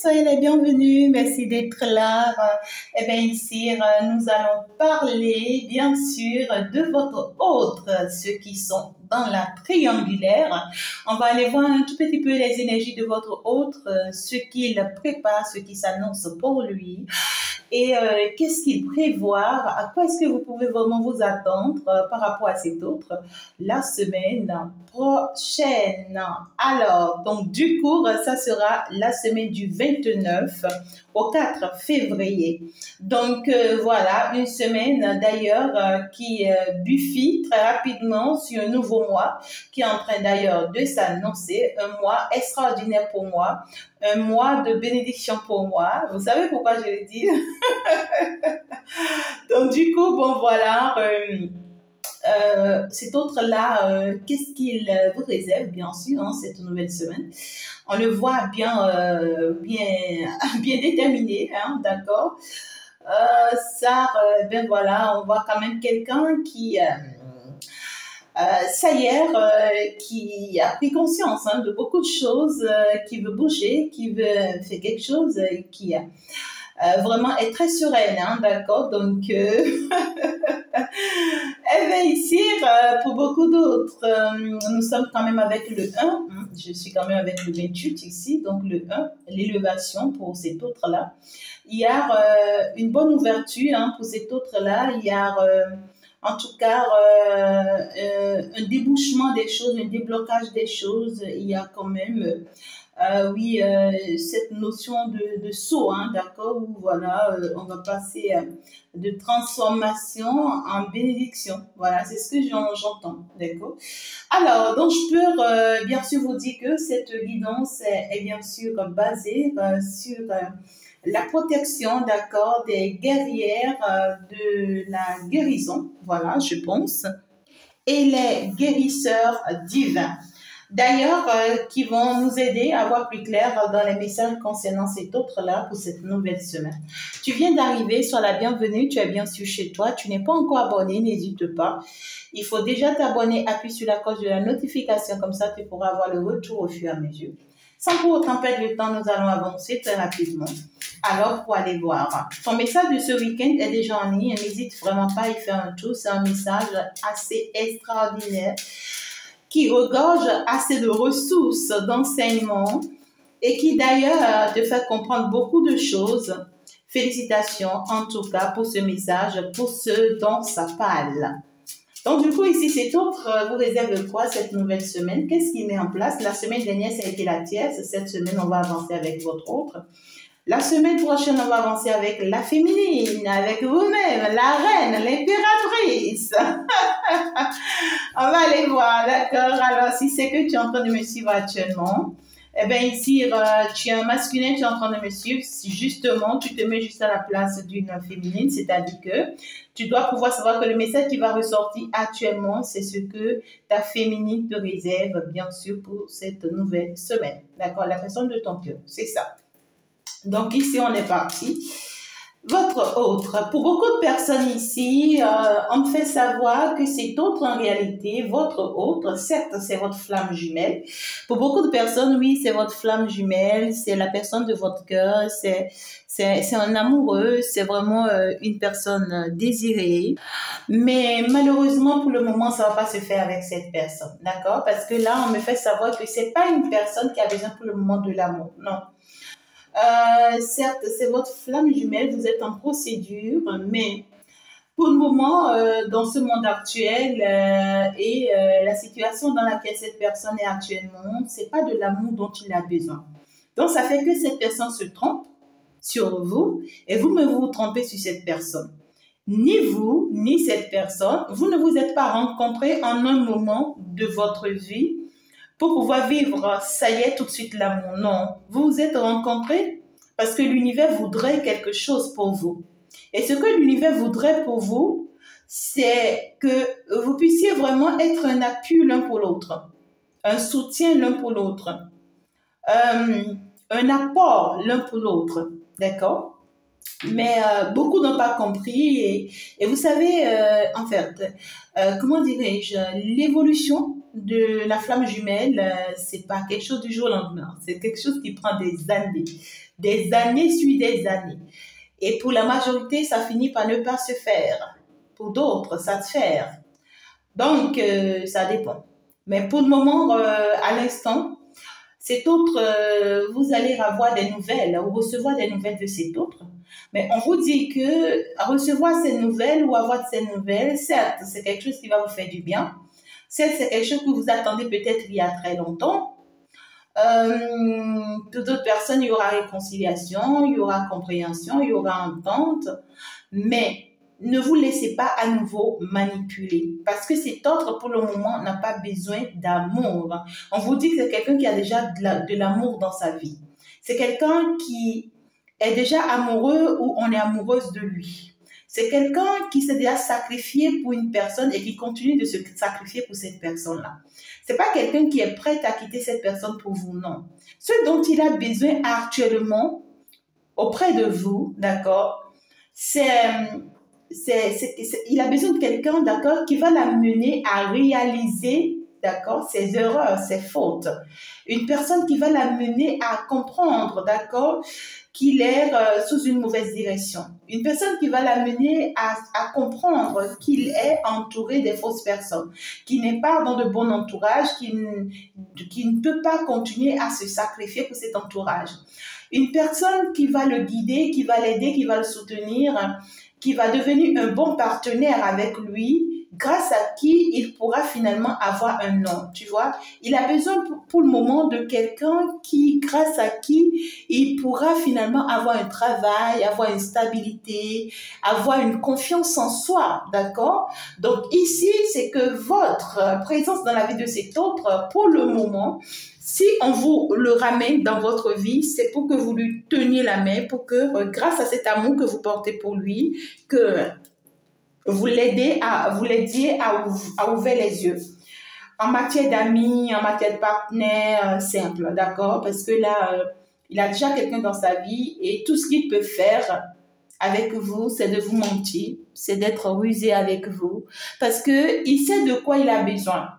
soyez les bienvenus, merci d'être là. Eh bien, ici, nous allons parler, bien sûr, de votre autre, ceux qui sont dans la triangulaire. On va aller voir un tout petit peu les énergies de votre autre, ce qu'il prépare, ce qui s'annonce pour lui. Et qu'est-ce qu'il prévoit? À quoi est-ce que vous pouvez vraiment vous attendre par rapport à cet autre la semaine prochaine? Alors, donc du coup, ça sera la semaine du 29 au 4 février. Donc voilà, une semaine d'ailleurs qui buffit très rapidement sur un nouveau mois qui est en train d'ailleurs de s'annoncer, un mois extraordinaire pour moi, un mois de bénédiction pour moi. Vous savez pourquoi je le dis? Donc du coup, bon voilà, cet autre-là, qu'est-ce qu'il vous réserve, bien sûr, hein, cette nouvelle semaine? On le voit bien déterminé, hein, d'accord? Ça, ben voilà, on voit quand même quelqu'un qui... ça y est, qui a pris conscience hein, de beaucoup de choses, qui veut bouger, qui veut faire quelque chose, qui vraiment est très sereine, hein, d'accord? Donc, eh bien ici, pour beaucoup d'autres, nous sommes quand même avec le 1, hein, je suis quand même avec le 28 ici, donc le 1, l'élévation pour cet autre-là. Il y a une bonne ouverture hein, pour cet autre-là, il y a... en tout cas, un débouchement des choses, un déblocage des choses, il y a quand même, oui, cette notion de saut, hein, d'accord, où voilà, on va passer de transformation en bénédiction. Voilà, c'est ce que j'entends, d'accord. Alors, donc, je peux bien sûr vous dire que cette guidance est bien sûr basée sur... la protection, d'accord, des guerrières de la guérison, voilà, je pense, et les guérisseurs divins. D'ailleurs, qui vont nous aider à voir plus clair dans les messages concernant cet autre-là pour cette nouvelle semaine. Tu viens d'arriver, sois la bienvenue, tu es bien sûr chez toi, tu n'es pas encore abonné, n'hésite pas. Il faut déjà t'abonner, appuie sur la cloche de la notification, comme ça tu pourras avoir le retour au fur et à mesure. Sans pour autant perdre le temps, nous allons avancer très rapidement. Alors, pour aller voir. Ton message de ce week-end est déjà en ligne. N'hésite vraiment pas à y faire un tour. C'est un message assez extraordinaire qui regorge assez de ressources, d'enseignements et qui d'ailleurs te fait comprendre beaucoup de choses. Félicitations en tout cas pour ce message, pour ce dont ça parle. Donc, du coup, ici, cet autre vous réserve quoi cette nouvelle semaine? Qu'est-ce qu'il met en place? La semaine dernière, ça a été la tierce. Cette semaine, on va avancer avec votre autre. La semaine prochaine, on va avancer avec la féminine, avec vous-même, la reine, l'impératrice. On va aller voir, d'accord? Alors, si c'est que tu es en train de me suivre actuellement, eh bien ici, tu es un masculin, tu es en train de me suivre, justement, tu te mets juste à la place d'une féminine, c'est-à-dire que tu dois pouvoir savoir que le message qui va ressortir actuellement, c'est ce que ta féminine te réserve, bien sûr, pour cette nouvelle semaine. D'accord? La personne de ton cœur, c'est ça. Donc ici, on est parti. Votre autre. Pour beaucoup de personnes ici, on me fait savoir que cet autre, en réalité, votre autre, certes, c'est votre flamme jumelle. Pour beaucoup de personnes, oui, c'est votre flamme jumelle, c'est la personne de votre cœur, c'est un amoureux, c'est vraiment une personne désirée. Mais malheureusement, pour le moment, ça va pas se faire avec cette personne, d'accord? Parce que là, on me fait savoir que c'est pas une personne qui a besoin pour le moment de l'amour, non. Certes, c'est votre flamme jumelle, vous êtes en procédure, mais pour le moment, dans ce monde actuel et la situation dans laquelle cette personne est actuellement, c'est pas de l'amour dont il a besoin. Donc, ça fait que cette personne se trompe sur vous et vous-même vous trompez sur cette personne. Ni vous, ni cette personne, vous ne vous êtes pas rencontrés en un moment de votre vie pour pouvoir vivre, ça y est, tout de suite l'amour. Non, vous vous êtes rencontrés parce que l'univers voudrait quelque chose pour vous. Et ce que l'univers voudrait pour vous, c'est que vous puissiez vraiment être un appui l'un pour l'autre, un soutien l'un pour l'autre, un apport l'un pour l'autre, d'accord? Mais beaucoup n'ont pas compris et vous savez, en fait, comment dirais-je, l'évolution de la flamme jumelle, c'est pas quelque chose du jour au lendemain. C'est quelque chose qui prend des années suivent des années. Et pour la majorité, ça finit par ne pas se faire. Pour d'autres, ça se fait. Donc, ça dépend. Mais pour le moment, à l'instant, cet autre, vous allez avoir des nouvelles ou recevoir des nouvelles de cet autre. Mais on vous dit que recevoir ces nouvelles ou avoir ces nouvelles, certes, c'est quelque chose qui va vous faire du bien. Certes, c'est quelque chose que vous attendez peut-être il y a très longtemps. Pour d'autres personnes, il y aura réconciliation, il y aura compréhension, il y aura entente. Mais ne vous laissez pas à nouveau manipuler. Parce que cet autre, pour le moment, n'a pas besoin d'amour. On vous dit que c'est quelqu'un qui a déjà de l'amour dans sa vie. C'est quelqu'un qui est déjà amoureux ou on est amoureuse de lui. C'est quelqu'un qui s'est déjà sacrifié pour une personne et qui continue de se sacrifier pour cette personne-là. C'est pas quelqu'un qui est prêt à quitter cette personne pour vous, non. Ce dont il a besoin actuellement auprès de vous, d'accord, il a besoin de quelqu'un, d'accord, qui va l'amener à réaliser, d'accord, ses erreurs, ses fautes. Une personne qui va l'amener à comprendre, d'accord, qu'il est sous une mauvaise direction. Une personne qui va l'amener à comprendre qu'il est entouré des fausses personnes, qu'il n'est pas dans de bon entourage, qu'il ne peut pas continuer à se sacrifier pour cet entourage. Une personne qui va le guider, qui va l'aider, qui va le soutenir, qui va devenir un bon partenaire avec lui, grâce à qui il pourra finalement avoir un nom, tu vois. Il a besoin pour le moment de quelqu'un qui, grâce à qui il pourra finalement avoir un travail, avoir une stabilité, avoir une confiance en soi, d'accord? Donc ici, c'est que votre présence dans la vie de cet autre, pour le moment, si on vous le ramène dans votre vie, c'est pour que vous lui teniez la main, pour que grâce à cet amour que vous portez pour lui, que vous l'aidiez à ouvrir les yeux. En matière d'amis, en matière de partenaire, simple, d'accord? Parce que là, il a déjà quelqu'un dans sa vie et tout ce qu'il peut faire avec vous, c'est de vous mentir, c'est d'être rusé avec vous, parce que il sait de quoi il a besoin.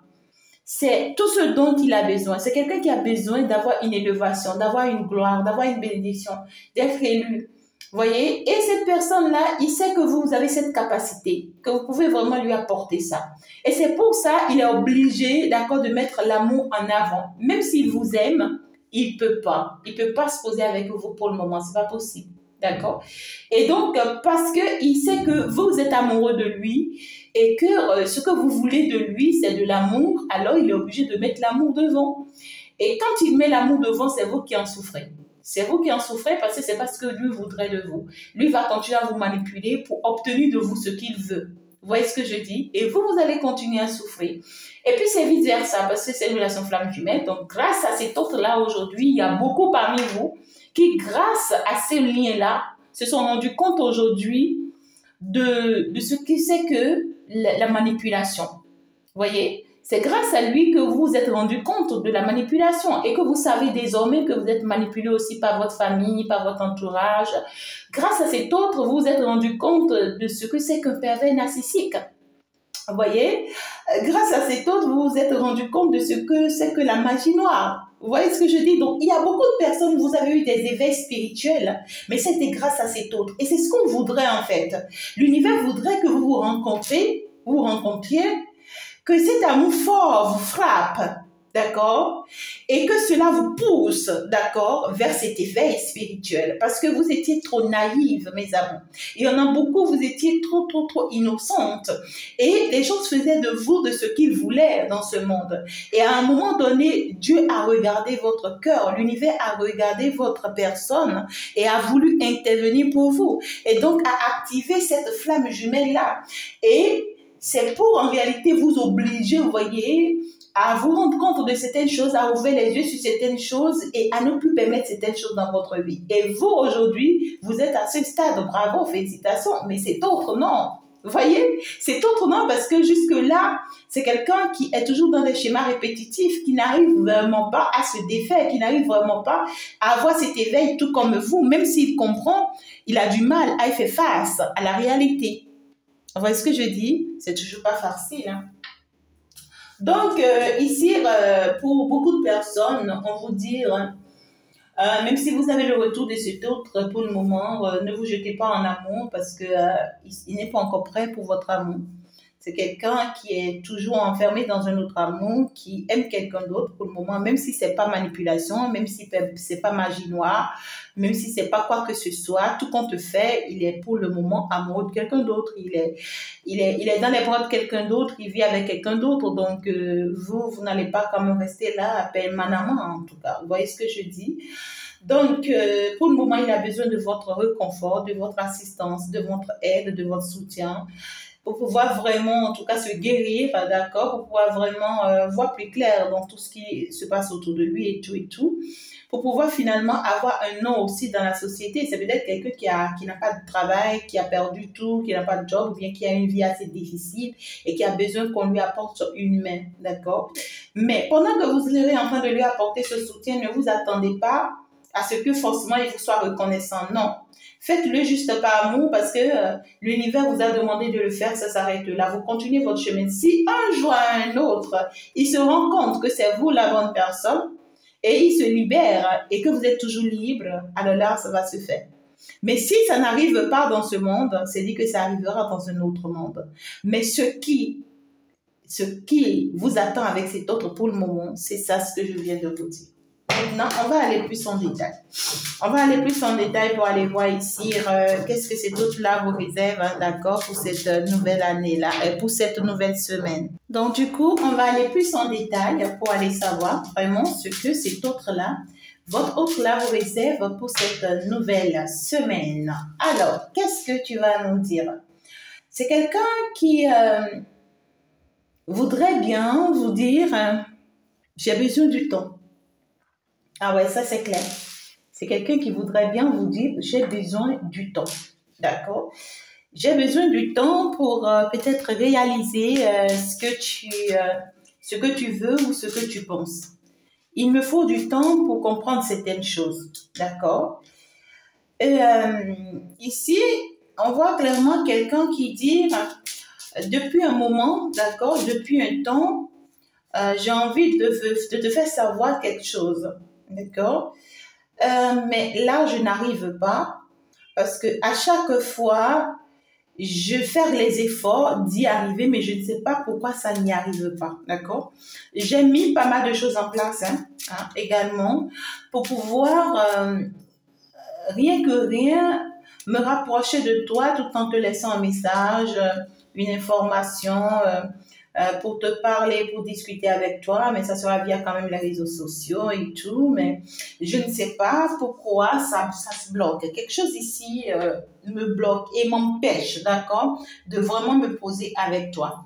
C'est tout ce dont il a besoin. C'est quelqu'un qui a besoin d'avoir une élévation, d'avoir une gloire, d'avoir une bénédiction, d'être élu. Voyez, et cette personne-là, il sait que vous avez cette capacité, que vous pouvez vraiment lui apporter ça. Et c'est pour ça il est obligé, d'accord, de mettre l'amour en avant. Même s'il vous aime, il peut pas. Il peut pas se poser avec vous pour le moment, c'est pas possible, d'accord. Et donc, parce que il sait que vous êtes amoureux de lui et que ce que vous voulez de lui, c'est de l'amour, alors il est obligé de mettre l'amour devant. Et quand il met l'amour devant, c'est vous qui en souffrez. C'est vous qui en souffrez parce que c'est pas ce que lui voudrait de vous. Lui va continuer à vous manipuler pour obtenir de vous ce qu'il veut. Vous voyez ce que je dis? Et vous allez continuer à souffrir. Et puis c'est vice versa parce que c'est une relation flamme jumelle. Donc grâce à cet autre-là aujourd'hui, il y a beaucoup parmi vous qui, grâce à ces liens-là, se sont rendus compte aujourd'hui de ce que c'est que la manipulation. Vous voyez? C'est grâce à lui que vous vous êtes rendu compte de la manipulation et que vous savez désormais que vous êtes manipulé aussi par votre famille, par votre entourage. Grâce à cet autre, vous vous êtes rendu compte de ce que c'est qu'un pervers narcissique. Vous voyez? Grâce à cet autre, vous vous êtes rendu compte de ce que c'est que la magie noire. Vous voyez ce que je dis? Donc, il y a beaucoup de personnes, vous avez eu des éveils spirituels, mais c'était grâce à cet autre. Et c'est ce qu'on voudrait en fait. L'univers voudrait que vous vous rencontriez, que cet amour fort vous frappe, d'accord? Et que cela vous pousse, d'accord, vers cet éveil spirituel. Parce que vous étiez trop naïve, mes amours. Il y en a beaucoup, vous étiez trop innocente. Et les gens faisaient de vous de ce qu'ils voulaient dans ce monde. Et à un moment donné, Dieu a regardé votre cœur, l'univers a regardé votre personne et a voulu intervenir pour vous. Et donc, a activé cette flamme jumelle-là. Et c'est pour en réalité vous obliger, vous voyez, à vous rendre compte de certaines choses, à ouvrir les yeux sur certaines choses et à ne plus permettre certaines choses dans votre vie. Et vous, aujourd'hui, vous êtes à ce stade. Bravo, félicitations. Mais c'est autre, non. Vous voyez, c'est autre, non, parce que jusque-là, c'est quelqu'un qui est toujours dans des schémas répétitifs, qui n'arrive vraiment pas à se défaire, qui n'arrive vraiment pas à avoir cet éveil tout comme vous. Même s'il comprend, il a du mal à y faire face à la réalité. Vous voyez ce que je dis? C'est toujours pas facile, hein? Donc, ici, pour beaucoup de personnes, on vous dit, même si vous avez le retour de cet autre pour le moment, ne vous jetez pas en amour parce que il n'est pas encore prêt pour votre amour. C'est quelqu'un qui est toujours enfermé dans un autre amour, qui aime quelqu'un d'autre pour le moment, même si c'est pas manipulation, même si c'est pas magie noire, même si c'est pas quoi que ce soit, tout compte fait, il est pour le moment amoureux de quelqu'un d'autre. Il est dans les bras de quelqu'un d'autre, il vit avec quelqu'un d'autre. Donc, vous n'allez pas quand même rester là permanemment, en tout cas. Vous voyez ce que je dis? Donc, pour le moment, il a besoin de votre réconfort, de votre assistance, de votre aide, de votre soutien pour pouvoir vraiment, en tout cas, se guérir, d'accord, pour pouvoir vraiment voir plus clair dans tout ce qui se passe autour de lui et tout, pour pouvoir finalement avoir un nom aussi dans la société. C'est peut-être quelqu'un qui n'a pas de travail, qui a perdu tout, qui n'a pas de job, ou bien qui a une vie assez difficile et qui a besoin qu'on lui apporte une main, d'accord. Mais pendant que vous serez en train de lui apporter ce soutien, ne vous attendez pas à ce que forcément il vous soit reconnaissant. Non. Faites-le juste par amour parce que l'univers vous a demandé de le faire, ça s'arrête là. Vous continuez votre chemin. Si un jour à un autre, il se rend compte que c'est vous la bonne personne et il se libère et que vous êtes toujours libre, alors là, ça va se faire. Mais si ça n'arrive pas dans ce monde, c'est dit que ça arrivera dans un autre monde. Mais ce qui vous attend avec cet autre pour le moment, c'est ça ce que je viens de vous dire. Maintenant, on va aller plus en détail. On va aller plus en détail pour aller voir ici qu'est-ce que cet autre-là vous réserve, hein, d'accord, pour cette nouvelle année-là et pour cette nouvelle semaine. Donc, du coup, on va aller plus en détail pour aller savoir vraiment ce que cet autre-là, votre autre-là vous réserve pour cette nouvelle semaine. Alors, qu'est-ce que tu vas nous dire? C'est quelqu'un qui voudrait bien vous dire, j'ai besoin du temps. Ah ouais, ça c'est clair. C'est quelqu'un qui voudrait bien vous dire, j'ai besoin du temps. D'accord? J'ai besoin du temps pour peut-être réaliser ce que tu veux ou ce que tu penses. Il me faut du temps pour comprendre certaines choses. D'accord? Et ici, on voit clairement quelqu'un qui dit, depuis un moment, d'accord, depuis un temps, j'ai envie de te faire savoir quelque chose. D'accord? Mais là, je n'arrive pas parce que à chaque fois, je fais les efforts d'y arriver, mais je ne sais pas pourquoi ça n'y arrive pas. D'accord? J'ai mis pas mal de choses en place également pour pouvoir, rien que rien, me rapprocher de toi tout en te laissant un message, une information. Pour te parler, pour discuter avec toi, mais ça sera via quand même les réseaux sociaux et tout, mais je ne sais pas pourquoi ça se bloque. Quelque chose ici me bloque et m'empêche, d'accord, de vraiment me poser avec toi.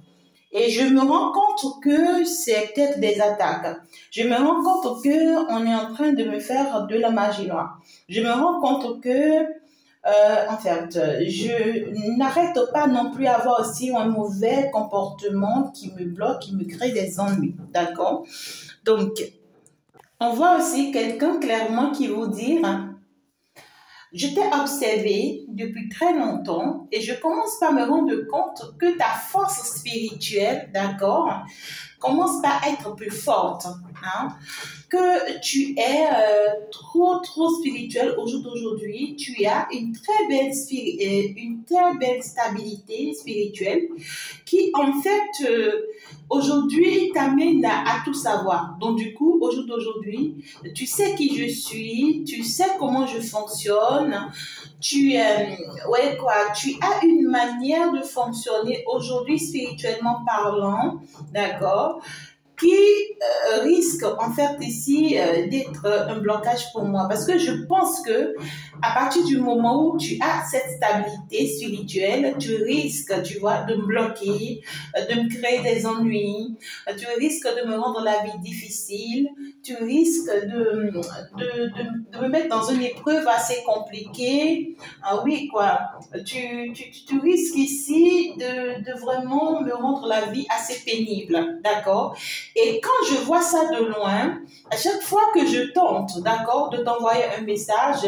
Et je me rends compte que c'est peut-être des attaques. Je me rends compte que on est en train de me faire de la magie noire. Je me rends compte que en fait, je n'arrête pas non plus à avoir aussi un mauvais comportement qui me bloque, qui me crée des ennuis. D'accord? Donc, on voit aussi quelqu'un clairement qui vous dit, je t'ai observé depuis très longtemps et je commence par me rendre compte que ta force spirituelle, d'accord, commence par être plus forte. Hein? Que tu es trop spirituel au jour d'aujourd'hui, tu as une très belle stabilité spirituelle qui en fait aujourd'hui t'amène à tout savoir. Donc du coup, au jour d'aujourd'hui, tu sais qui je suis, tu sais comment je fonctionne, tu as une manière de fonctionner aujourd'hui spirituellement parlant, d'accord, qui risque en fait ici d'être un blocage pour moi parce que je pense que à partir du moment où tu as cette stabilité spirituelle, tu risques, tu vois, de me bloquer, de me créer des ennuis, tu risques de me rendre la vie difficile, tu risques de me mettre dans une épreuve assez compliquée. Ah oui, quoi. Tu risques ici de vraiment me rendre la vie assez pénible, d'accord? Et quand je vois ça de loin, à chaque fois que je tente, d'accord, de t'envoyer un message,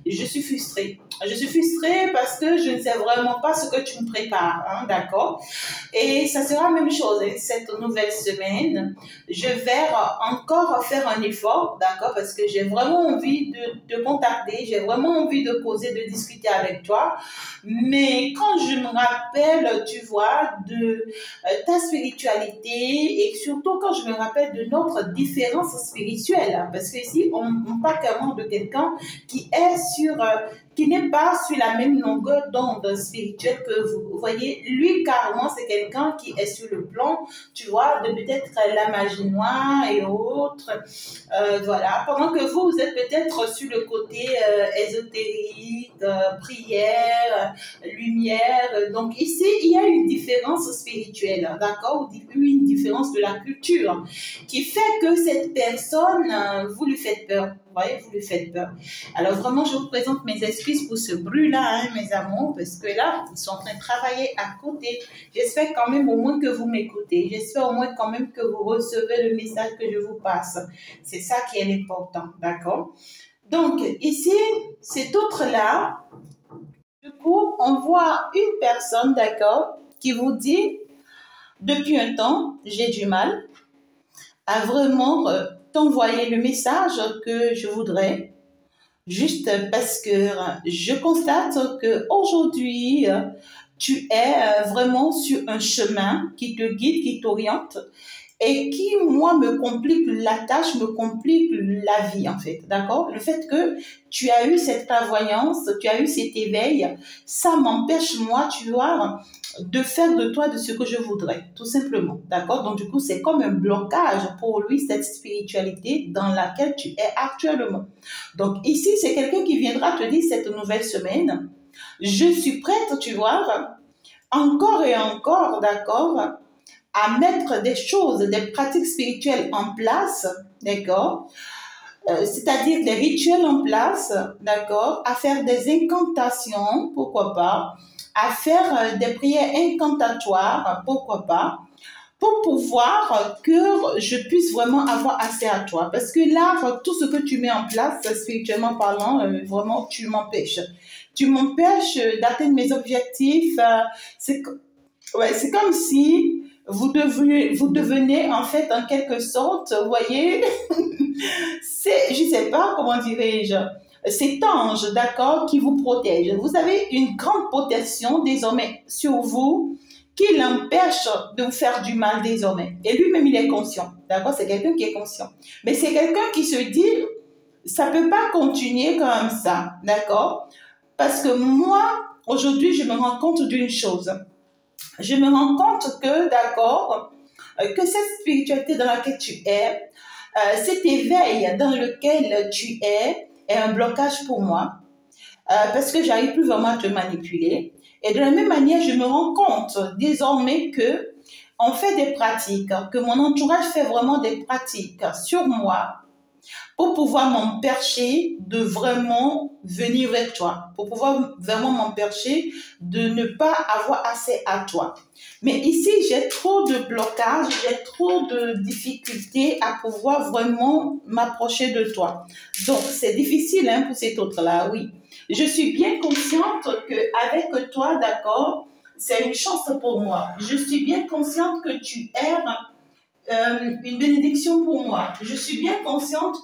je suis frustrée. Je suis frustrée parce que je ne sais vraiment pas ce que tu me prépares, hein, d'accord? Et ça sera la même chose hein, cette nouvelle semaine. Je vais encore faire un effort, d'accord, parce que j'ai vraiment envie de te contacter, j'ai vraiment envie de causer, de discuter avec toi. Mais quand je me rappelle, tu vois, de ta spiritualité et surtout quand je me rappelle de notre différence spirituelle, hein, parce que ici, on parle carrément de quelqu'un qui est qui n'est pas sur la même longueur d'onde spirituelle que vous. Vous voyez, lui, carrément, c'est quelqu'un qui est sur le plan, tu vois, de peut-être la magie noire et autres. Voilà. Pendant que vous êtes peut-être sur le côté ésotérique, prière, lumière. Donc ici, il y a une différence spirituelle, d'accord? Une différence de la culture qui fait que cette personne, vous lui faites peur. Vous voyez, vous lui faites peur. Alors vraiment, je vous présente mes excuses pour ce bruit-là, hein, mes amours, parce que là, ils sont en train de travailler à côté. J'espère quand même au moins que vous m'écoutez. J'espère au moins quand même que vous recevez le message que je vous passe. C'est ça qui est l'important, d'accord? Donc, ici, cet autre-là, du coup, on voit une personne, d'accord, qui vous dit, depuis un temps, j'ai du mal à vraiment t'envoyer le message que je voudrais, juste parce que je constate qu'aujourd'hui, tu es vraiment sur un chemin qui te guide, qui t'oriente et qui, moi, me complique la tâche, me complique la vie, en fait, d'accord? Le fait que tu as eu cette clairvoyance, tu as eu cet éveil, ça m'empêche, moi, tu vois, de faire de toi de ce que je voudrais, tout simplement, d'accord? Donc, du coup, c'est comme un blocage pour lui, cette spiritualité dans laquelle tu es actuellement. Donc, ici, c'est quelqu'un qui viendra te dire cette nouvelle semaine, je suis prête, tu vois, encore et encore, d'accord, à mettre des choses, des pratiques spirituelles en place, d'accord, c'est-à-dire des rituels en place, d'accord, à faire des incantations, pourquoi pas, à faire des prières incantatoires, pourquoi pas, pour pouvoir que je puisse vraiment avoir accès à toi. Parce que là, tout ce que tu mets en place, spirituellement parlant, vraiment, tu m'empêches. Tu m'empêches d'atteindre mes objectifs. Ouais, c'est comme si vous devenez en fait en quelque sorte, vous voyez, je sais pas comment dirais-je, cet ange, d'accord, qui vous protège. Vous avez une grande protection désormais sur vous qui l'empêche de vous faire du mal désormais. Et lui-même, il est conscient, d'accord, c'est quelqu'un qui est conscient. Mais c'est quelqu'un qui se dit, ça peut pas continuer comme ça, d'accord, parce que moi, aujourd'hui, je me rends compte d'une chose. Je me rends compte que, d'accord, que cette spiritualité dans laquelle tu es, cet éveil dans lequel tu est un blocage pour moi, parce que j'arrive plus vraiment à te manipuler. Et de la même manière, je me rends compte désormais que on fait des pratiques, que mon entourage fait vraiment des pratiques sur moi, pour pouvoir m'empêcher de vraiment venir vers toi, pour pouvoir vraiment m'empêcher de ne pas avoir accès à toi. Mais ici, j'ai trop de blocages, j'ai trop de difficultés à pouvoir vraiment m'approcher de toi. Donc, c'est difficile hein, pour cet autre-là, oui. Je suis bien consciente qu'avec toi, d'accord, c'est une chance pour moi. Je suis bien consciente que tu es une bénédiction pour moi. Je suis bien consciente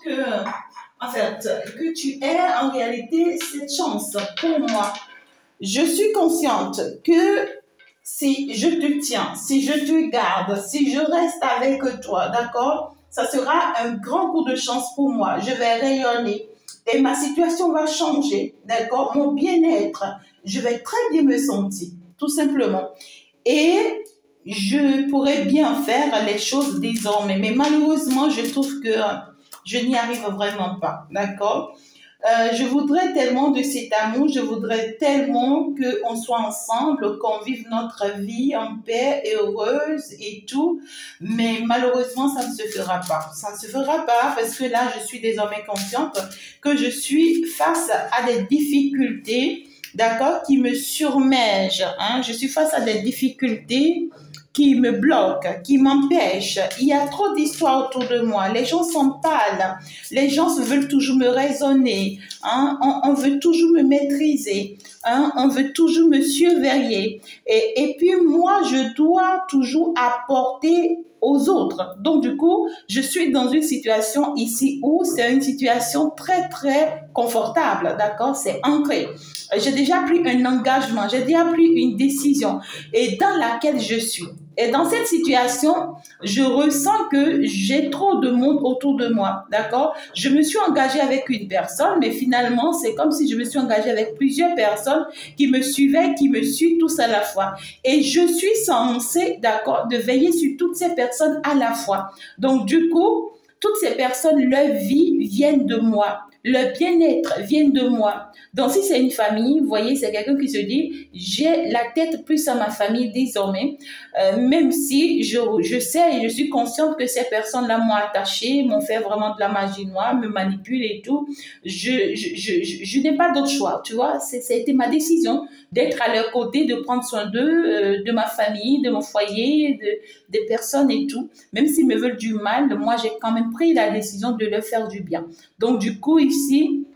en fait, que tu es en réalité cette chance pour moi. Je suis consciente que si je te tiens, si je te garde, si je reste avec toi, d'accord, ça sera un grand coup de chance pour moi. Je vais rayonner et ma situation va changer, d'accord, mon bien-être, je vais très bien me sentir, tout simplement. Et je pourrais bien faire les choses désormais. Mais malheureusement, je trouve que je n'y arrive vraiment pas. D'accord? Je voudrais tellement de cet amour, je voudrais tellement qu'on soit ensemble, qu'on vive notre vie en paix et heureuse et tout. Mais malheureusement, ça ne se fera pas. Ça ne se fera pas parce que là, je suis désormais consciente que je suis face à des difficultés, d'accord, qui me surmègent. Hein? Je suis face à des difficultés qui me bloquent, qui m'empêchent. Il y a trop d'histoires autour de moi. Les gens sont pâles. Les gens veulent toujours me raisonner. Hein? On veut toujours me maîtriser. Hein? On veut toujours me surveiller. Et puis moi, je dois toujours apporter aux autres. Donc, du coup, je suis dans une situation ici où c'est une situation très, très confortable, d'accord? C'est ancré. J'ai déjà pris un engagement, j'ai déjà pris une décision et dans laquelle je suis. Et dans cette situation, je ressens que j'ai trop de monde autour de moi, d'accord? Je me suis engagée avec une personne, mais finalement, c'est comme si je me suis engagée avec plusieurs personnes qui me suivaient, qui me suivent tous à la fois. Et je suis censée, d'accord, de veiller sur toutes ces personnes à la fois. Donc, du coup, toutes ces personnes, leur vie viennent de moi. Le bien-être vient de moi. Donc, si c'est une famille, vous voyez, c'est quelqu'un qui se dit, j'ai la tête plus à ma famille désormais, même si je sais et je suis consciente que ces personnes-là m'ont attachée, m'ont fait vraiment de la magie noire, me manipulent et tout. Je n'ai pas d'autre choix, tu vois. C'était ma décision d'être à leur côté, de prendre soin d'eux, de ma famille, de mon foyer, des personnes et tout. Même s'ils me veulent du mal, moi, j'ai quand même pris la décision de leur faire du bien. Donc, du coup, ici,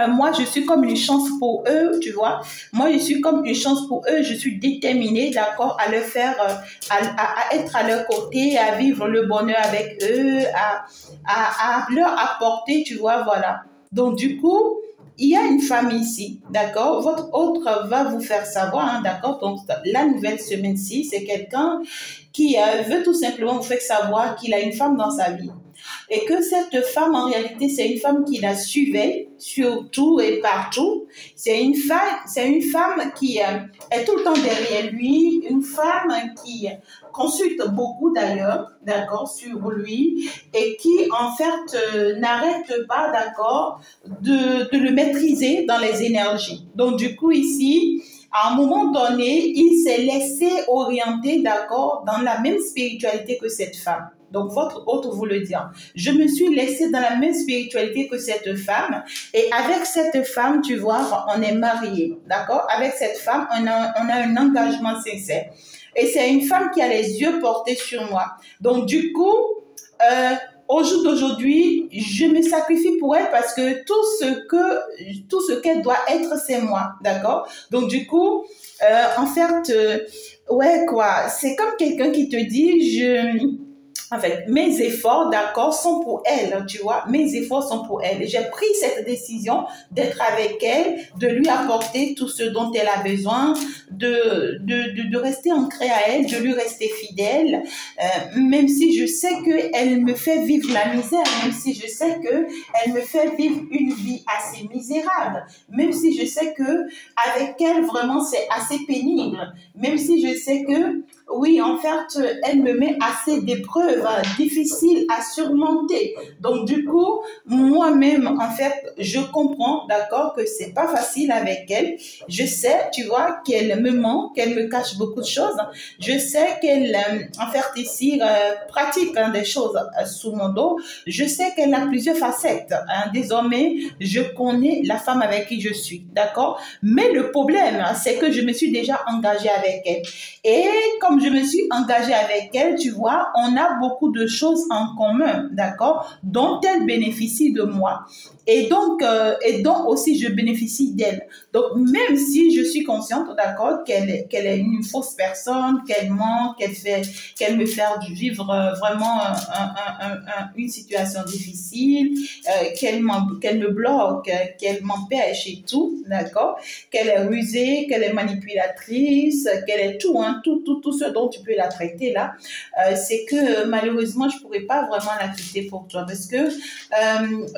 moi, je suis comme une chance pour eux, tu vois. Moi, je suis comme une chance pour eux. Je suis déterminée, d'accord, à leur faire, à être à leur côté, à vivre le bonheur avec eux, à leur apporter, tu vois, voilà. Donc, du coup, il y a une femme ici, d'accord. Votre autre va vous faire savoir, hein, d'accord. Donc, la nouvelle semaine-ci, c'est quelqu'un qui veut tout simplement vous faire savoir qu'il a une femme dans sa vie. Et que cette femme, en réalité, c'est une femme qui la suivait sur tout et partout. C'est une femme qui est tout le temps derrière lui, une femme qui consulte beaucoup d'ailleurs, d'accord, sur lui, et qui, en fait, n'arrête pas, d'accord, de le maîtriser dans les énergies. Donc, du coup, ici, à un moment donné, il s'est laissé orienter, d'accord, dans la même spiritualité que cette femme. Donc, votre hôte vous le dit. Je me suis laissée dans la même spiritualité que cette femme. Et avec cette femme, tu vois, on est mariés. D'accord? Avec cette femme, on a un engagement sincère. Et c'est une femme qui a les yeux portés sur moi. Donc, du coup, au jour d'aujourd'hui, je me sacrifie pour elle parce que tout ce qu'elle doit être, c'est moi. D'accord? Donc, du coup, en fait, ouais, quoi. C'est comme quelqu'un qui te dit, en fait, mes efforts, d'accord, sont pour elle, tu vois. Mes efforts sont pour elle. J'ai pris cette décision d'être avec elle, de lui apporter tout ce dont elle a besoin, de rester ancrée à elle, de lui rester fidèle, même si je sais qu'elle me fait vivre la misère, même si je sais qu'elle me fait vivre une vie assez misérable, même si je sais que avec elle, vraiment, c'est assez pénible, même si je sais que oui, en fait, elle me met assez d'épreuves difficiles à surmonter. Donc, du coup, moi-même, en fait, je comprends, d'accord, que c'est pas facile avec elle. Je sais, tu vois, qu'elle me ment, qu'elle me cache beaucoup de choses. Je sais qu'elle, en fait, ici, pratique des choses sous mon dos. Je sais qu'elle a plusieurs facettes. Désormais, je connais la femme avec qui je suis, d'accord? Mais le problème, c'est que je me suis déjà engagée avec elle. Et comme je me suis engagée avec elle, tu vois, on a beaucoup de choses en commun, d'accord, dont elle bénéficie de moi. Et donc aussi, je bénéficie d'elle. Donc, même si je suis consciente, d'accord, qu'elle est une fausse personne, qu'elle ment, qu'elle me fait vivre vraiment une situation difficile, qu'elle me bloque, qu'elle m'empêche et tout, d'accord, qu'elle est rusée, qu'elle est manipulatrice, qu'elle est tout, hein, tout ce dont tu peux la traiter là, c'est que malheureusement, je pourrais pas vraiment la quitter pour toi parce que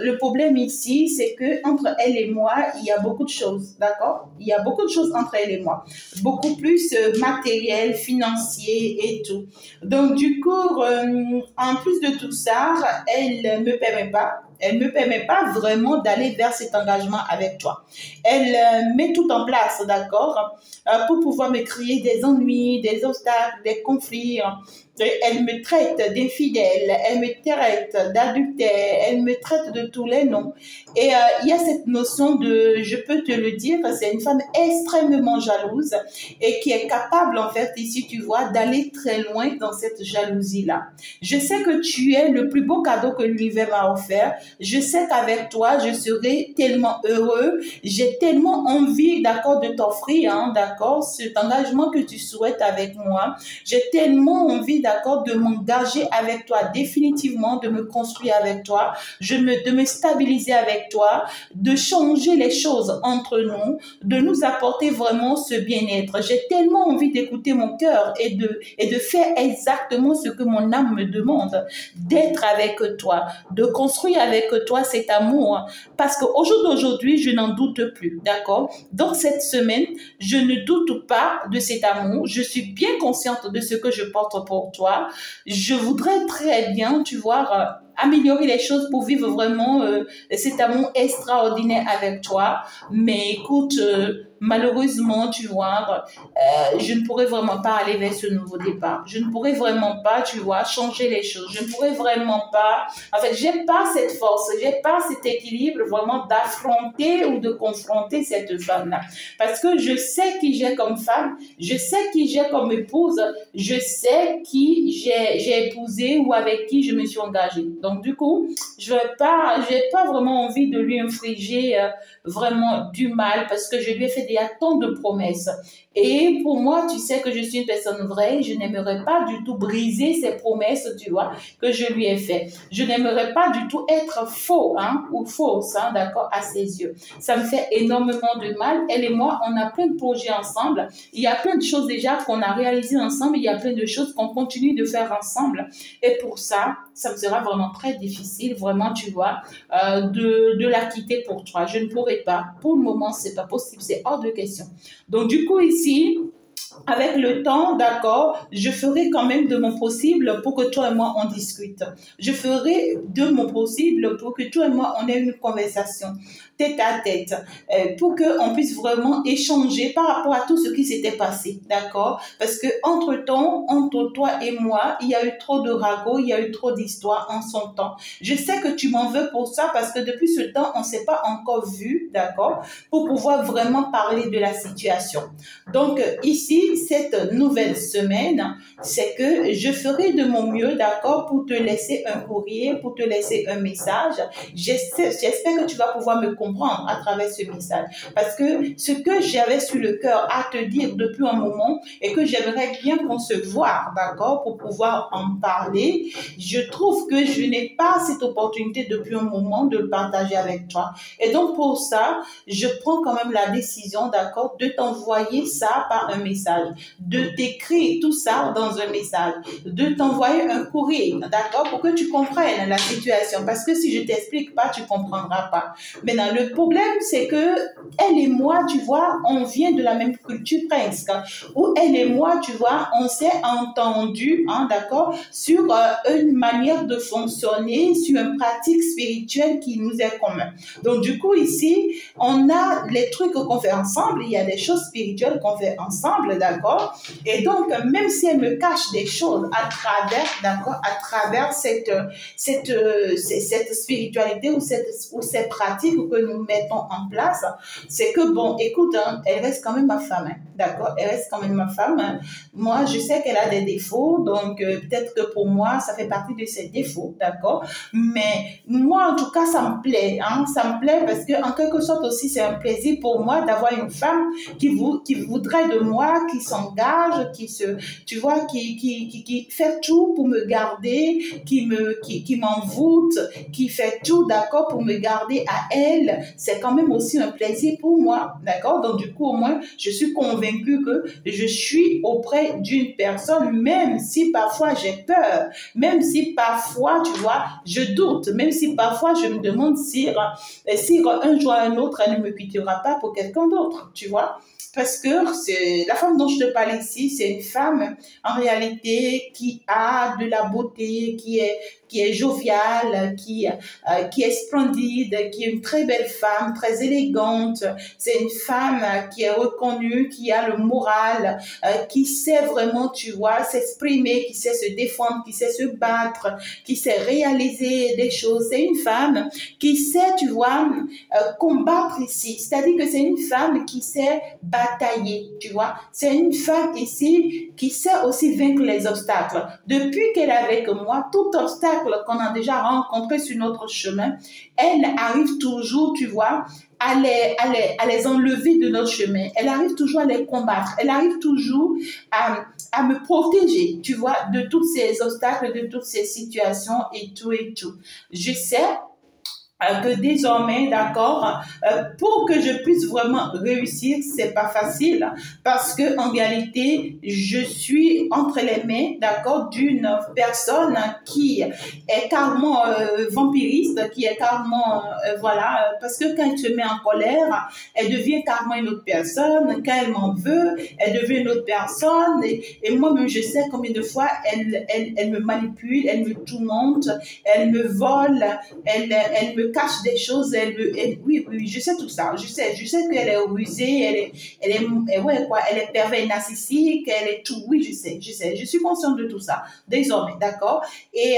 le problème ici, c'est que entre elle et moi, il y a beaucoup de choses, d'accord? Il y a beaucoup de choses entre elle et moi, beaucoup plus matériel, financier et tout. Donc du coup, en plus de tout ça, elle me permet pas Elle ne me permet pas vraiment d'aller vers cet engagement avec toi. Elle met tout en place, d'accord, pour pouvoir me créer des ennuis, des obstacles, des conflits. Elle me traite d'infidèle, elle me traite d'adultère, elle me traite de tous les noms. Et il y a cette notion de, je peux te le dire, c'est une femme extrêmement jalouse et qui est capable, en fait, ici, tu vois, d'aller très loin dans cette jalousie-là. Je sais que tu es le plus beau cadeau que l'univers m'a offert. Je sais qu'avec toi, je serai tellement heureux. J'ai tellement envie, d'accord, de t'offrir, hein, d'accord, cet engagement que tu souhaites avec moi. J'ai tellement envie, d'accord, de m'engager avec toi définitivement, de me construire avec toi, de me stabiliser avec toi, de changer les choses entre nous, de nous apporter vraiment ce bien-être. J'ai tellement envie d'écouter mon cœur et de faire exactement ce que mon âme me demande, d'être avec toi, de construire avec toi cet amour. Parce qu'au jour d'aujourd'hui, je n'en doute plus, d'accord? Donc cette semaine, je ne doute pas de cet amour. Je suis bien consciente de ce que je porte pour toi. Je voudrais très bien, tu vois, améliorer les choses pour vivre vraiment cet amour extraordinaire avec toi. Mais écoute, malheureusement, tu vois, je ne pourrais vraiment pas aller vers ce nouveau départ. Je ne pourrais vraiment pas, tu vois, changer les choses. Je ne pourrais vraiment pas, en fait, j'ai pas cette force, j'ai pas cet équilibre vraiment d'affronter ou de confronter cette femme-là. Parce que je sais qui j'ai comme femme, je sais qui j'ai comme épouse, je sais qui j'ai épousé ou avec qui je me suis engagée. Donc, du coup, j'ai pas vraiment envie de lui infliger vraiment du mal parce que je lui ai fait il y a tant de promesses. Et pour moi, tu sais que je suis une personne vraie, je n'aimerais pas du tout briser ces promesses, tu vois, que je lui ai faites. Je n'aimerais pas du tout être faux, hein, ou fausse, hein, d'accord, à ses yeux. Ça me fait énormément de mal. Elle et moi, on a plein de projets ensemble. Il y a plein de choses déjà qu'on a réalisées ensemble. Il y a plein de choses qu'on continue de faire ensemble. Et pour ça me sera vraiment très difficile, vraiment, tu vois, de la quitter pour toi. Je ne pourrai pas. Pour le moment, c'est pas possible. C'est hors de question. Donc, du coup, ici, avec le temps, d'accord, je ferai quand même de mon possible pour que toi et moi, on discute. Je ferai de mon possible pour que toi et moi, on ait une conversation tête à tête, pour qu'on puisse vraiment échanger par rapport à tout ce qui s'était passé, d'accord? Parce que entre-temps, entre toi et moi, il y a eu trop de ragots, il y a eu trop d'histoires en son temps. Je sais que tu m'en veux pour ça parce que depuis ce temps, on ne s'est pas encore vu, d'accord, pour pouvoir vraiment parler de la situation. Donc, ici, cette nouvelle semaine, c'est que je ferai de mon mieux, d'accord, pour te laisser un courrier, pour te laisser un message. J'espère que tu vas pouvoir me comprendre à travers ce message. Parce que ce que j'avais sur le cœur à te dire depuis un moment et que j'aimerais bien concevoir, d'accord, pour pouvoir en parler, je trouve que je n'ai pas cette opportunité depuis un moment de le partager avec toi. Et donc, pour ça, je prends quand même la décision, d'accord, de t'envoyer ça par un message, de t'écrire tout ça dans un message, de t'envoyer un courrier, d'accord, pour que tu comprennes la situation. Parce que si je t'explique pas, tu comprendras pas. Maintenant, le problème, c'est que elle et moi, tu vois, on vient de la même culture presque. Où elle et moi, tu vois, on s'est entendu, hein, d'accord, sur une manière de fonctionner, sur une pratique spirituelle qui nous est commune. Donc, du coup, ici, on a les trucs qu'on fait ensemble, il y a des choses spirituelles qu'on fait ensemble, d'accord? Et donc, même si elle me cache des choses à travers, d'accord, à travers cette spiritualité ou ces pratiques que nous mettons en place, c'est que, bon, écoute, hein, elle reste quand même ma femme, hein, d'accord? Elle reste quand même ma femme. Hein. Moi, je sais qu'elle a des défauts, donc peut-être que pour moi, ça fait partie de ses défauts, d'accord? Mais moi, en tout cas, ça me plaît, hein, ça me plaît parce que, en quelque sorte aussi, c'est un plaisir pour moi d'avoir une femme qui voudrait de moi, qui s'engage, tu vois, qui fait tout pour me garder, qui m'envoûte, qui fait tout, d'accord, pour me garder à elle. C'est quand même aussi un plaisir pour moi, d'accord? Donc, du coup, au moins, je suis convaincue que je suis auprès d'une personne, même si parfois j'ai peur, même si parfois, tu vois, je doute, même si parfois je me demande si un jour ou un autre, elle ne me quittera pas pour quelqu'un d'autre, tu vois? Parce que c'est la femme dont je te parle ici, c'est une femme en réalité qui a de la beauté, qui est joviale, qui est splendide, qui est une très belle femme, très élégante. C'est une femme qui est reconnue, qui a le moral, qui sait vraiment, tu vois, s'exprimer, qui sait se défendre, qui sait se battre, qui sait réaliser des choses. C'est une femme qui sait, tu vois, combattre ici. C'est-à-dire que c'est une femme qui sait batailler, tu vois. C'est une femme ici qui sait aussi vaincre les obstacles. Depuis qu'elle est avec moi, tout obstacle qu'on a déjà rencontré sur notre chemin, elle arrive toujours, tu vois, à les enlever de notre chemin. Elle arrive toujours à les combattre. Elle arrive toujours à me protéger, tu vois, de tous ces obstacles, de toutes ces situations et tout et tout. Je sais que désormais, d'accord, pour que je puisse vraiment réussir, c'est pas facile parce que en réalité, je suis entre les mains, d'accord, d'une personne qui est carrément vampiriste, qui est carrément, voilà, parce que quand elle se met en colère, elle devient carrément une autre personne. Quand elle m'en veut, elle devient une autre personne. Et moi-même, je sais combien de fois elle me manipule, elle me tourmente, elle me vole, elle me cache des choses, oui, je sais tout ça, je sais qu'elle est rusée, ouais, quoi, elle est pervers narcissique, elle est tout, oui, je suis consciente de tout ça, désormais, d'accord, et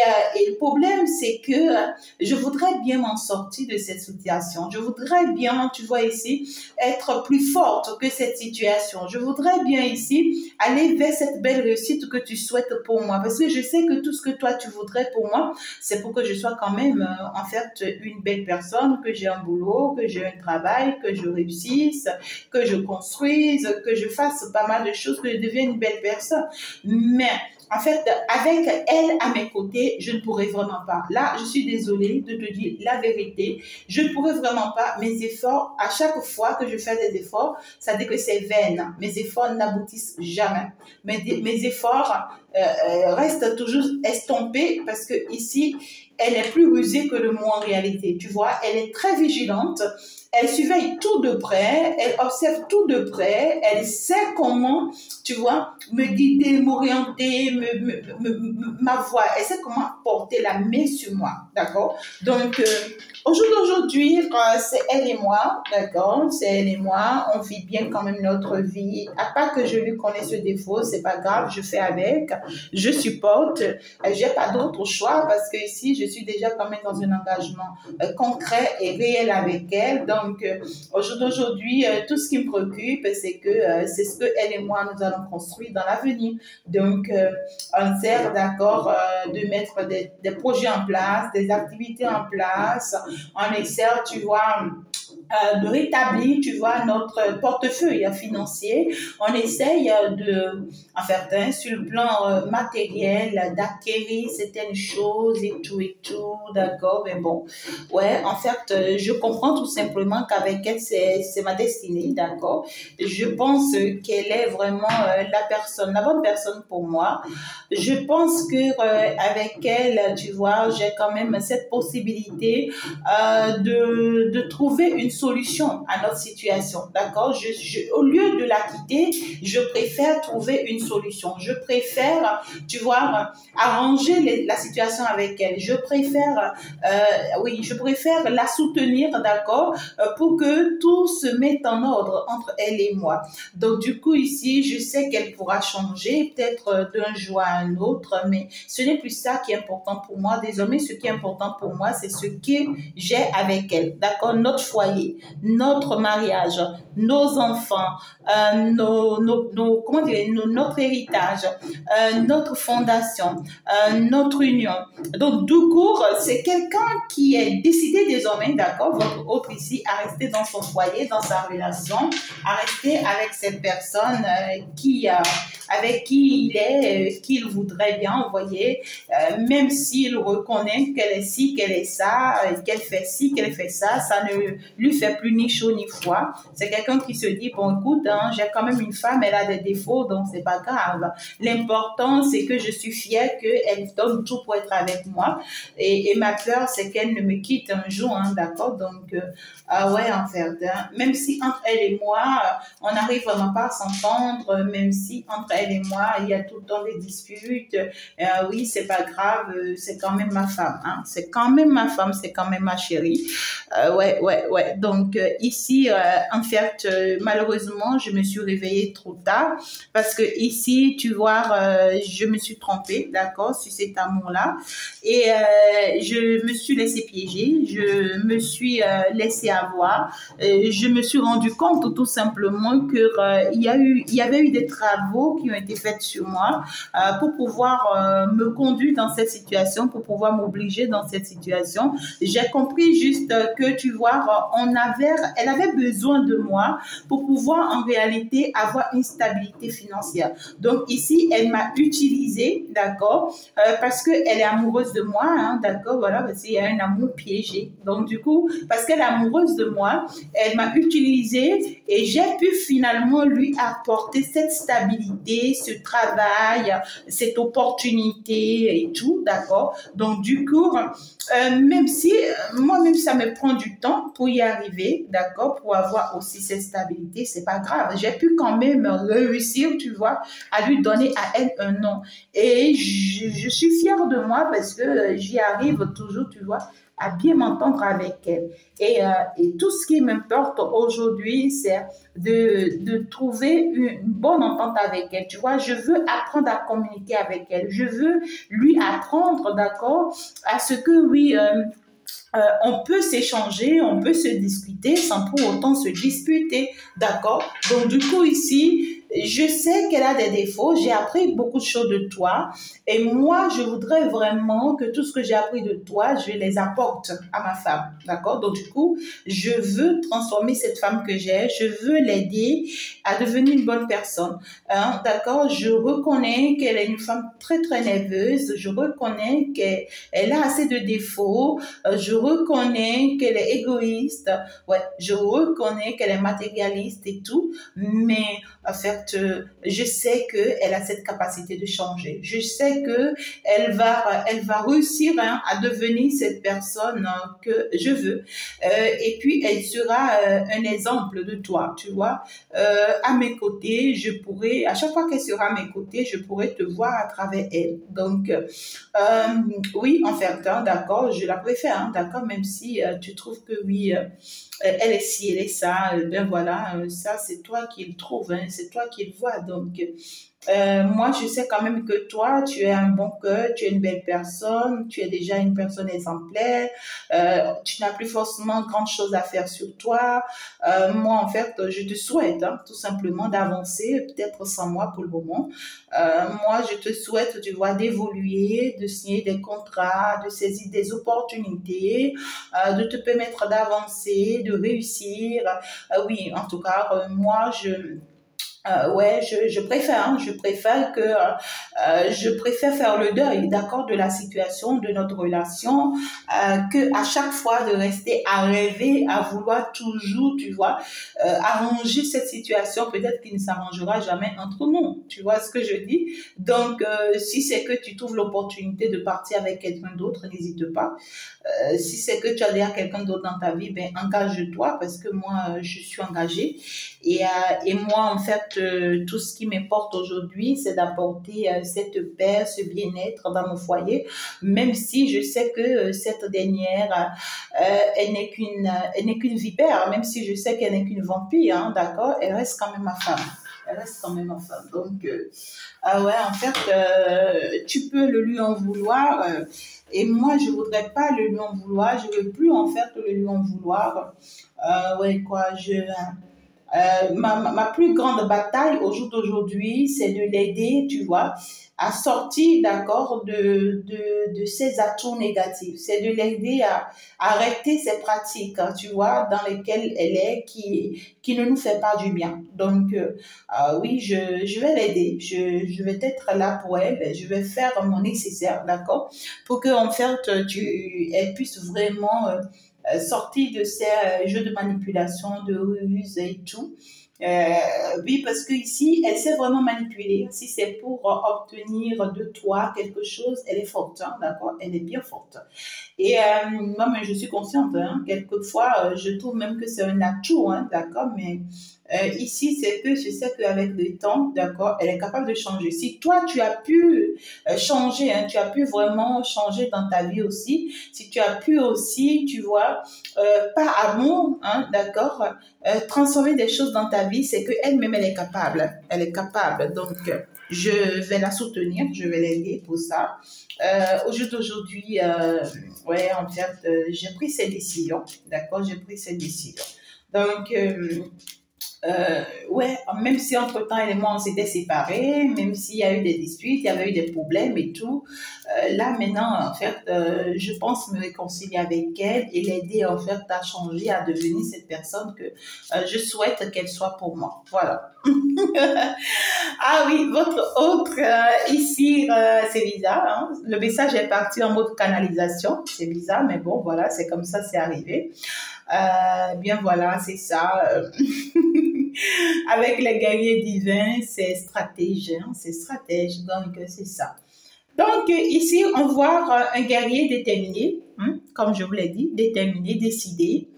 le problème, c'est que je voudrais bien m'en sortir de cette situation, je voudrais bien, tu vois ici, être plus forte que cette situation, je voudrais bien ici, aller vers cette belle réussite que tu souhaites pour moi, parce que je sais que tout ce que toi, tu voudrais pour moi, c'est pour que je sois quand même, en fait, une belle personne, que j'ai un boulot, que j'ai un travail, que je réussisse, que je construise, que je fasse pas mal de choses, que je devienne une belle personne. Mais en fait, avec elle à mes côtés, je ne pourrais vraiment pas. Là, je suis désolée de te dire la vérité. Je ne pourrais vraiment pas. Mes efforts, à chaque fois que je fais des efforts, ça dit que c'est vain. Mes efforts n'aboutissent jamais. Mes efforts restent toujours estompés parce que ici, elle est plus rusée que le moi en réalité. Tu vois, elle est très vigilante. Elle surveille tout de près, elle observe tout de près, elle sait comment, tu vois, me guider, m'orienter, ma voix. Elle sait comment porter la main sur moi, d'accord? Donc, au jour d'aujourd'hui, c'est elle et moi, d'accord? C'est elle et moi, on vit bien quand même notre vie. À part que je lui connais ce défaut, c'est pas grave, je fais avec, je supporte. J'ai pas d'autre choix parce que ici, je suis déjà quand même dans un engagement concret et réel avec elle. Donc, au jour d'aujourd'hui, tout ce qui me préoccupe, c'est que c'est ce que elle et moi, nous allons construire dans l'avenir. Donc, on sert d'accord de mettre des projets en place, des activités en place. On essaie, tu vois, de rétablir, tu vois, notre portefeuille financier. On essaye en fait, sur le plan matériel, d'acquérir certaines choses et tout, d'accord, mais bon, ouais, en fait, je comprends tout simplement qu'avec elle, c'est ma destinée, d'accord. Je pense qu'elle est vraiment la bonne personne pour moi. Je pense que avec elle, tu vois, j'ai quand même cette possibilité de trouver une solution à notre situation, d'accord? Au lieu de la quitter, je préfère trouver une solution. Je préfère, tu vois, arranger la situation avec elle. Je préfère, oui, je préfère la soutenir, d'accord, pour que tout se mette en ordre entre elle et moi. Donc, du coup, ici, je sais qu'elle pourra changer, peut-être d'un jour à un autre, mais ce n'est plus ça qui est important pour moi. Désormais, ce qui est important pour moi, c'est ce que j'ai avec elle, d'accord? Notre foyer, notre mariage, nos enfants, comment dire, notre héritage, notre fondation, notre union. Donc, du coup, c'est quelqu'un qui est décidé désormais, d'accord, votre autre ici, à rester dans son foyer, dans sa relation, à rester avec cette personne avec qui il est, qu'il voudrait bien, vous voyez, même s'il reconnaît qu'elle est ci, qu'elle est ça, qu'elle fait ci, qu'elle fait ça ne lui fait plus ni chaud ni froid. C'est quelqu'un qui se dit, bon, écoute, hein, j'ai quand même une femme, elle a des défauts, donc c'est pas grave. L'important, c'est que je suis fière qu'elle donne tout pour être avec moi. Et ma peur, c'est qu'elle ne me quitte un jour, hein, d'accord? Donc, ouais, en fait, hein, même si entre elle et moi, on n'arrive vraiment pas à s'entendre, même si entre elle et moi, il y a tout le temps des disputes. Oui, c'est pas grave, c'est quand même ma femme, hein. C'est quand même ma femme, c'est quand même ma chérie. Ouais, ouais, ouais. Donc ici, en fait, malheureusement, je me suis réveillée trop tard parce que ici, tu vois, je me suis trompée, d'accord, sur cet amour-là. Et je me suis laissée piéger, je me suis laissée avoir. Je me suis rendu compte tout simplement que il y avait eu des travaux qui ont été faits sur moi pour pouvoir me conduire dans cette situation, pour pouvoir m'obliger dans cette situation. J'ai compris juste que, tu vois, elle avait besoin de moi pour pouvoir en réalité avoir une stabilité financière. Donc ici, elle m'a utilisée, d'accord, parce qu'elle est amoureuse de moi, hein, d'accord, voilà, parce qu'il y a un amour piégé. Donc du coup, parce qu'elle est amoureuse de moi, elle m'a utilisée et j'ai pu finalement lui apporter cette stabilité, ce travail, cette opportunité et tout, d'accord. Donc du coup, même si moi-même ça me prend du temps pour y arriver, d'accord, pour avoir aussi cette stabilité, c'est pas grave. J'ai pu quand même réussir, tu vois, à lui donner à elle un nom. Et je suis fière de moi parce que j'y arrive toujours, tu vois, à bien m'entendre avec elle. Et tout ce qui m'importe aujourd'hui, c'est de trouver une bonne entente avec elle. Tu vois, je veux apprendre à communiquer avec elle. Je veux lui apprendre, d'accord, à ce que oui, on peut s'échanger, on peut se discuter sans pour autant se disputer, d'accord? Donc du coup ici, je sais qu'elle a des défauts, j'ai appris beaucoup de choses de toi et moi je voudrais vraiment que tout ce que j'ai appris de toi, je les apporte à ma femme, d'accord? Donc du coup, je veux transformer cette femme que j'ai, je veux l'aider à devenir une bonne personne, hein, d'accord? Je reconnais qu'elle est une femme très très nerveuse, je reconnais qu'elle a assez de défauts, je reconnais qu'elle est égoïste, ouais, je reconnais qu'elle est matérialiste et tout, mais en fait, je sais qu'elle a cette capacité de changer. Je sais que elle va réussir, hein, à devenir cette personne que je veux. Et puis, elle sera un exemple de toi, tu vois. À mes côtés, je pourrais, à chaque fois qu'elle sera à mes côtés, je pourrais te voir à travers elle. Donc, oui, en fait, hein, d'accord, je la préfère, hein, d'accord, même si tu trouves que oui, elle est ci, elle est ça, ben voilà, ça c'est toi qui le trouves, hein, c'est toi qui le vois. Donc, moi, je sais quand même que toi, tu es un bon cœur, tu es une belle personne, tu es déjà une personne exemplaire, tu n'as plus forcément grande chose à faire sur toi. Moi, en fait, je te souhaite, hein, tout simplement d'avancer, peut-être sans moi pour le moment. Moi, je te souhaite, tu vois, d'évoluer, de signer des contrats, de saisir des opportunités, de te permettre d'avancer, de réussir. Oui, en tout cas, moi, ouais, je préfère je préfère faire le deuil, d'accord, de la situation, de notre relation, que à chaque fois de rester à rêver, à vouloir toujours, tu vois, arranger cette situation, peut-être qu'il ne s'arrangera jamais entre nous. Tu vois ce que je dis? Donc, si c'est que tu trouves l'opportunité de partir avec quelqu'un d'autre, n'hésite pas. Si c'est que tu as déjà quelqu'un d'autre dans ta vie, ben engage-toi parce que moi, je suis engagée. Et moi, en fait, tout ce qui m'importe aujourd'hui, c'est d'apporter cette paix, ce bien-être dans mon foyer, même si je sais que cette dernière, elle n'est qu'une vipère, même si je sais qu'elle n'est qu'une vampire, hein, d'accord, elle reste quand même ma femme. Elle reste quand même ma femme. Donc, ah ouais, en fait, tu peux le lui en vouloir. Et moi, je voudrais pas le lui en vouloir. Je veux plus en fait le lui en vouloir. Ouais, quoi, ma plus grande bataille au jour d'aujourd'hui, c'est de l'aider, tu vois, à sortir, d'accord, de ses atouts négatifs. C'est de l'aider à arrêter ces pratiques, hein, tu vois, dans lesquelles elle est, qui ne nous fait pas du bien. Donc, oui, je vais l'aider. Je vais être là pour elle. Je vais faire mon nécessaire, d'accord, pour que, en fait, elle puisse vraiment sortir de ces jeux de manipulation, de ruse et tout. Euh, oui, parce que ici, elle sait vraiment manipuler. Si c'est pour obtenir de toi quelque chose, elle est forte, hein, d'accord? Elle est bien forte. Et moi, mais je suis consciente, hein, quelquefois, je trouve même que c'est un atout, hein, d'accord? Mais ici, c'est que je sais qu'avec le temps, d'accord, elle est capable de changer. Si toi, tu as pu changer, hein, tu as pu vraiment changer dans ta vie aussi, si tu as pu aussi, tu vois, par amour, hein, d'accord, transformer des choses dans ta vie, c'est qu'elle-même, elle est capable. Elle est capable. Donc, je vais la soutenir, je vais l'aider pour ça. Au jour d'aujourd'hui, ouais, en fait, j'ai pris cette décision, d'accord, j'ai pris cette décision. Donc, ouais, même si entre-temps, elle et moi, on s'était séparés, même s'il y a eu des disputes, il y avait eu des problèmes et tout, là, maintenant, en fait, je pense me réconcilier avec elle et l'aider, en fait, à changer, à devenir cette personne que je souhaite qu'elle soit pour moi. Voilà. Ah oui, votre autre, ici, c'est bizarre, hein. Le message est parti en mode canalisation. C'est bizarre, mais bon, voilà, c'est comme ça, c'est arrivé. Bien voilà, c'est ça. Avec les guerriers divins, c'est stratège, hein, c'est stratège, donc c'est ça. Donc ici, on voit un guerrier déterminé, hein, comme je vous l'ai dit, déterminé, décidé,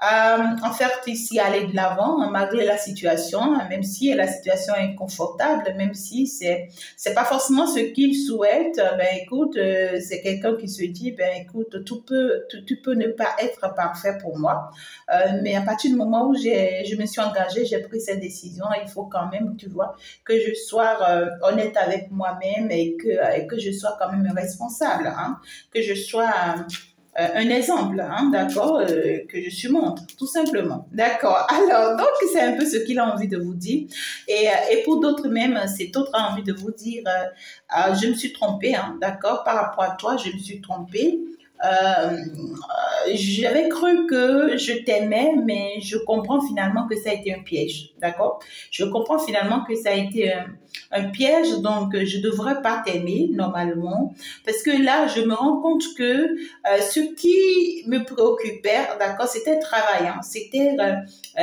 en fait, ici, aller de l'avant, hein, malgré la situation, hein, même si la situation est inconfortable, même si c'est pas forcément ce qu'il souhaite, ben écoute, c'est quelqu'un qui se dit, ben écoute, tu peux ne pas être parfait pour moi, mais à partir du moment où je me suis engagée, j'ai pris cette décision, il faut quand même, tu vois, que je sois honnête avec moi-même et que je sois quand même responsable, hein, que je sois un exemple, hein, d'accord, que je suis montre, tout simplement. D'accord. Alors, donc, c'est un peu ce qu'il a envie de vous dire. Et pour d'autres même, cet autre a envie de vous dire, je me suis trompée, hein, d'accord, par rapport à toi, je me suis trompée. J'avais cru que je t'aimais, mais je comprends finalement que ça a été un piège, d'accord? Je comprends finalement que ça a été un piège, donc je ne devrais pas t'aimer normalement, parce que là, je me rends compte que ce qui me préoccupait, d'accord, c'était le travail, hein, c'était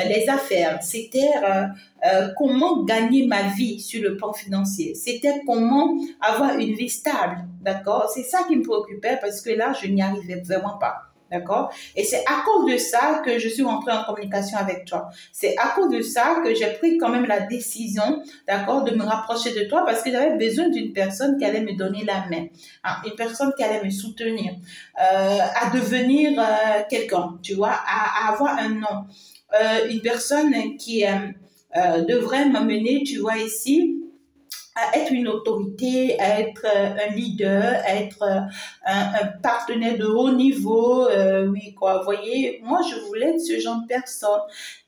les affaires, c'était comment gagner ma vie sur le plan financier, c'était comment avoir une vie stable, d'accord? C'est ça qui me préoccupait parce que là, je n'y arrivais vraiment pas. D'accord? Et c'est à cause de ça que je suis rentrée en communication avec toi. C'est à cause de ça que j'ai pris quand même la décision, d'accord, de me rapprocher de toi parce que j'avais besoin d'une personne qui allait me donner la main, hein, une personne qui allait me soutenir, à devenir quelqu'un, tu vois, à avoir un nom. Une personne qui devrait m'amener, tu vois, ici, à être une autorité, à être un leader, à être un partenaire de haut niveau, oui, quoi. Vous voyez, moi, je voulais être ce genre de personne.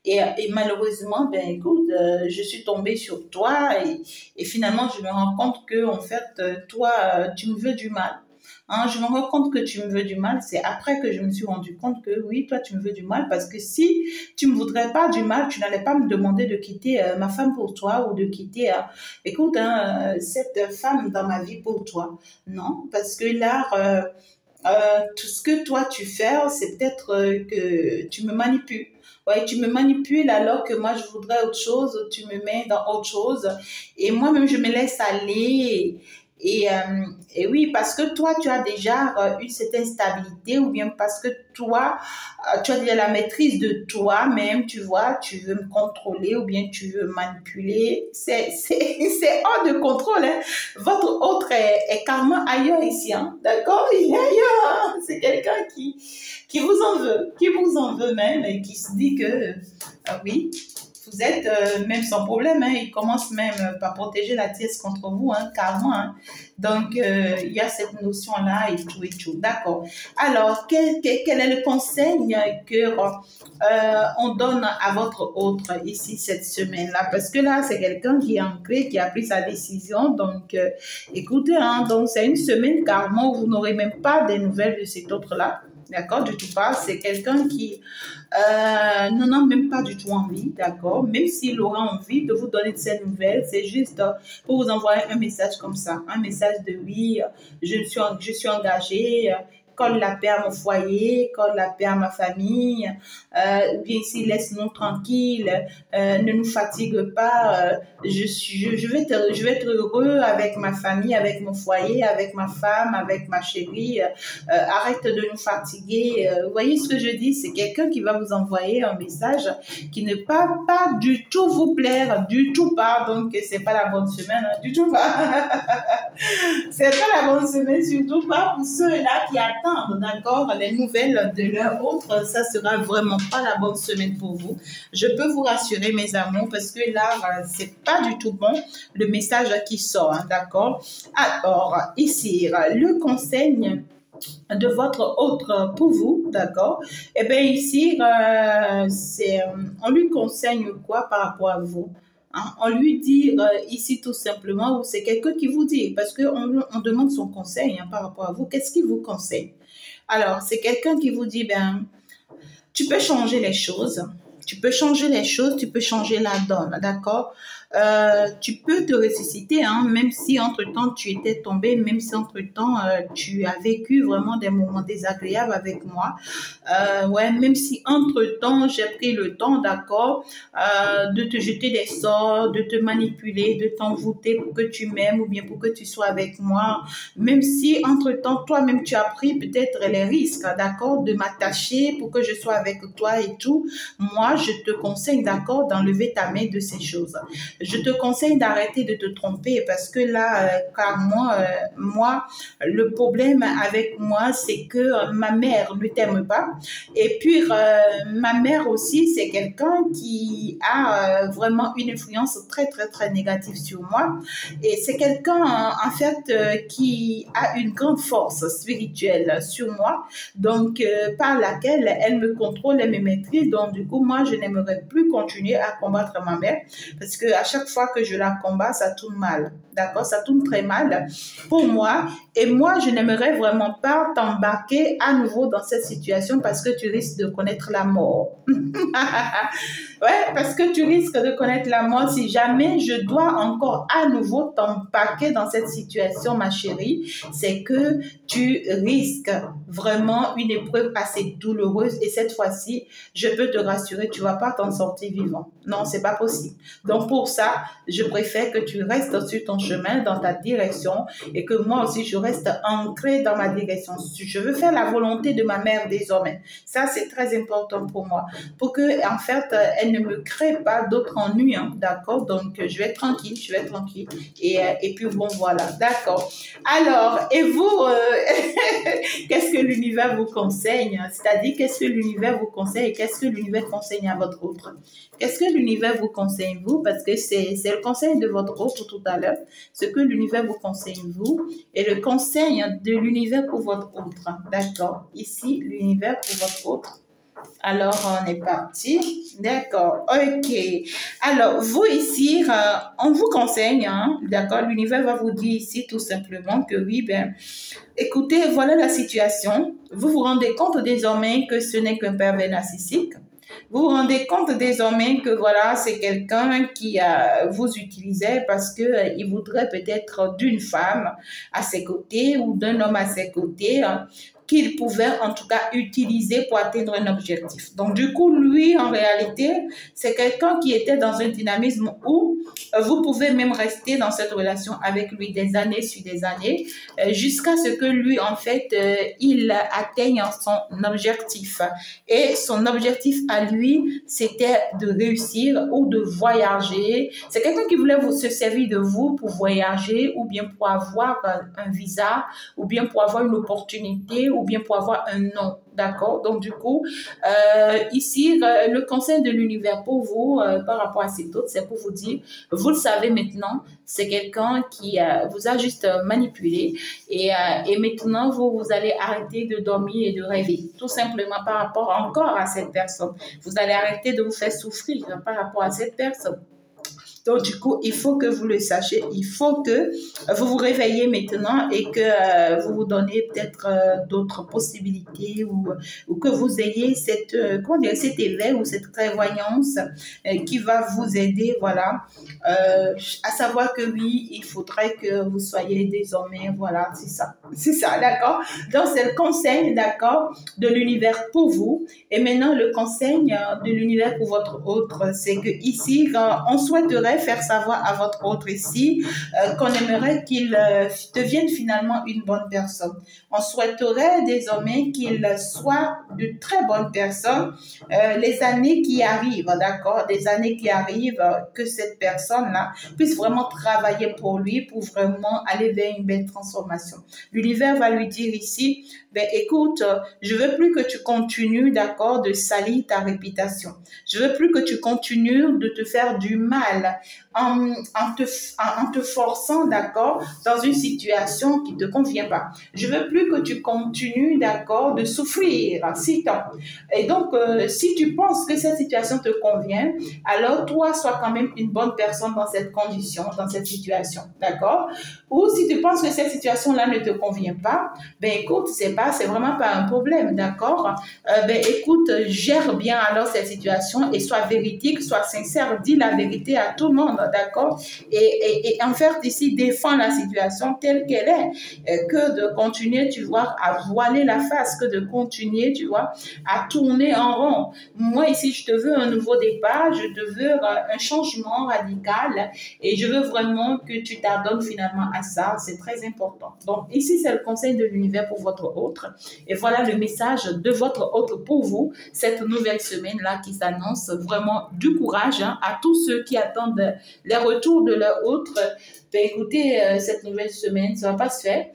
Et malheureusement, ben écoute, je suis tombée sur toi et finalement, je me rends compte que, en fait, toi, tu me veux du mal. Hein, je me rends compte que tu me veux du mal. C'est après que je me suis rendu compte que oui, toi, tu me veux du mal parce que si tu me voudrais pas du mal, tu n'allais pas me demander de quitter ma femme pour toi ou de quitter, écoute, hein, cette femme dans ma vie pour toi. Non, parce que là, tout ce que toi tu fais, c'est peut-être que tu me manipules. Ouais, tu me manipules alors que moi je voudrais autre chose, tu me mets dans autre chose et moi-même je me laisse aller et, et oui, parce que toi tu as déjà une certaine stabilité ou bien parce que toi tu as déjà la maîtrise de toi-même, tu vois, tu veux me contrôler ou bien tu veux manipuler, c'est hors de contrôle, hein. Votre autre est carrément ailleurs ici, hein, d'accord? Il est ailleurs, hein. C'est quelqu'un qui vous en veut même et qui se dit que, oui, vous êtes même sans problème, hein, il commence même par protéger la tièce contre vous, hein, carrément, hein. Donc, il y a cette notion-là et tout et tout. D'accord. Alors, quel est le conseil que on donne à votre autre ici cette semaine-là? Parce que là, c'est quelqu'un qui est ancré, qui a pris sa décision. Donc, écoutez, hein, donc c'est une semaine carrément où vous n'aurez même pas des nouvelles de cet autre-là. D'accord, du tout pas. C'est quelqu'un qui n'en a même pas du tout envie, d'accord. Même s'il aura envie de vous donner de ces nouvelles, c'est juste pour vous envoyer un message comme ça, un message de oui, je suis engagée. colle la paix à mon foyer, colle la paix à ma famille, ou bien ici, laisse-nous tranquilles, ne nous fatigue pas, je vais être heureux avec ma famille, avec mon foyer, avec ma femme, avec ma chérie, arrête de nous fatiguer. Vous voyez ce que je dis? C'est quelqu'un qui va vous envoyer un message qui ne va pas du tout vous plaire, du tout pas, donc c'est pas la bonne semaine, hein, du tout pas. C'est pas la bonne semaine, surtout pas pour ceux-là qui attendent, d'accord, les nouvelles de leur autre, ça sera vraiment pas la bonne semaine pour vous. Je peux vous rassurer, mes amours, parce que là, c'est pas du tout bon, le message qui sort, hein, d'accord. Alors, ici, le conseil de votre autre pour vous, d'accord? Eh bien, ici, on lui conseille quoi par rapport à vous? Hein? On lui dit ici tout simplement, ou c'est quelqu'un qui vous dit, parce qu'on demande son conseil hein, par rapport à vous, qu'est-ce qu'il vous conseille? Alors, c'est quelqu'un qui vous dit, ben, tu peux changer les choses, tu peux changer les choses, tu peux changer la donne, d'accord? Tu peux te ressusciter, hein, même si entre-temps tu étais tombé, même si entre-temps tu as vécu vraiment des moments désagréables avec moi. Ouais, même si entre-temps j'ai pris le temps, d'accord, de te jeter des sorts, de te manipuler, de t'envoûter pour que tu m'aimes ou bien pour que tu sois avec moi. Même si entre-temps toi-même tu as pris peut-être les risques, d'accord, de m'attacher pour que je sois avec toi et tout. Moi, je te conseille, d'accord, d'enlever ta main de ces choses. Je te conseille d'arrêter de te tromper parce que là, car moi, le problème avec moi, c'est que ma mère ne t'aime pas. Et puis, ma mère aussi, c'est quelqu'un qui a vraiment une influence très, très, très négative sur moi. Et c'est quelqu'un, en fait, qui a une grande force spirituelle sur moi. Donc, par laquelle elle me contrôle, elle me maîtrise. Donc, du coup, moi, je n'aimerais plus continuer à combattre ma mère parce que à chaque fois que je la combats, ça tourne mal. D'accord? Ça tourne très mal pour moi. Et moi, je n'aimerais vraiment pas t'embarquer à nouveau dans cette situation parce que tu risques de connaître la mort. Ouais, parce que tu risques de connaître la mort si jamais je dois encore à nouveau t'embarquer dans cette situation, ma chérie. C'est que tu risques vraiment une épreuve assez douloureuse et cette fois-ci, je peux te rassurer, tu ne vas pas t'en sortir vivant. Non, c'est pas possible. Donc pour ça, je préfère que tu restes sur ton chemin, dans ta direction et que moi aussi, je reste ancrée dans ma direction. Je veux faire la volonté de ma mère désormais. Ça, c'est très important pour moi. Pour que, en fait, elle ne me crée pas d'autres ennuis, hein, d'accord? Donc, je vais être tranquille, je vais être tranquille. Et puis, bon, voilà, d'accord. Alors, et vous, qu'est-ce que l'univers vous conseille? C'est-à-dire, qu'est-ce que l'univers vous conseille et qu'est-ce que l'univers conseille à votre autre? Qu'est-ce que l'univers vous conseille, vous? Parce que c'est le conseil de votre autre tout à l'heure, ce que l'univers vous conseille, vous, et le conseil de l'univers pour votre autre. D'accord? Ici, l'univers pour votre autre. Alors, on est parti. D'accord. OK. Alors, vous ici, on vous conseille, hein, d'accord, l'univers va vous dire ici tout simplement que oui, ben, écoutez, voilà la situation. Vous vous rendez compte désormais que ce n'est qu'un pervers narcissique. Vous vous rendez compte désormais que voilà, c'est quelqu'un qui vous utilisait parce que il voudrait peut-être d'une femme à ses côtés ou d'un homme à ses côtés, hein, qu'il pouvait en tout cas utiliser pour atteindre un objectif. Donc du coup, lui, en réalité, c'est quelqu'un qui était dans un dynamisme où vous pouvez même rester dans cette relation avec lui des années sur des années, jusqu'à ce que lui, en fait, il atteigne son objectif. Et son objectif à lui, c'était de réussir ou de voyager. C'est quelqu'un qui voulait se servir de vous pour voyager ou bien pour avoir un visa ou bien pour avoir une opportunité ou bien pour avoir un nom. D'accord? Donc, du coup, ici, le conseil de l'univers pour vous, par rapport à cet autre, c'est pour vous dire, vous le savez maintenant, c'est quelqu'un qui vous a juste manipulé et maintenant, vous allez arrêter de dormir et de rêver, tout simplement par rapport encore à cette personne. Vous allez arrêter de vous faire souffrir par rapport à cette personne. Donc, du coup, il faut que vous le sachiez. Il faut que vous vous réveillez maintenant et que vous vous donnez peut-être d'autres possibilités ou que vous ayez cette, cet éveil ou cette prévoyance qui va vous aider, voilà, à savoir que oui, il faudrait que vous soyez désormais, voilà, c'est ça, d'accord? Donc, c'est le conseil, d'accord, de l'univers pour vous. Et maintenant, le conseil de l'univers pour votre autre, c'est que ici, on souhaiterait faire savoir à votre autre ici qu'on aimerait qu'il devienne finalement une bonne personne. On souhaiterait désormais qu'il soit de très bonnes personnes les années qui arrivent, d'accord, des années qui arrivent, que cette personne-là puisse vraiment travailler pour lui, pour vraiment aller vers une belle transformation. L'univers va lui dire ici, ben écoute, je veux plus que tu continues, d'accord, de salir ta réputation. Je veux plus que tu continues de te faire du mal en te forçant, d'accord, dans une situation qui ne te convient pas. Je veux plus que tu continues, d'accord, de souffrir si tant. Et donc, si tu penses que cette situation te convient, alors toi, sois quand même une bonne personne dans cette condition, dans cette situation, d'accord? Ou si tu penses que cette situation-là ne te convient pas, ben écoute, c'est vraiment pas un problème, d'accord? Ben écoute, gère bien alors cette situation et sois véridique, sois sincère, dis la vérité à tout le monde, d'accord? Et en fait, ici, défends la situation telle qu'elle est, que de continuer, tu vois, à voiler la face, que de continuer, tu vois, à tourner en rond. Moi, ici, je te veux un nouveau départ, je te veux un changement radical et je veux vraiment que tu t'adonnes finalement à ça. C'est très important. Donc, ici, c'est le conseil de l'univers pour votre autre. Et voilà le message de votre autre pour vous, cette nouvelle semaine-là qui s'annonce. Vraiment du courage à tous ceux qui attendent les retours de leur autre. Ben, écoutez, cette nouvelle semaine, ça ne va pas se faire.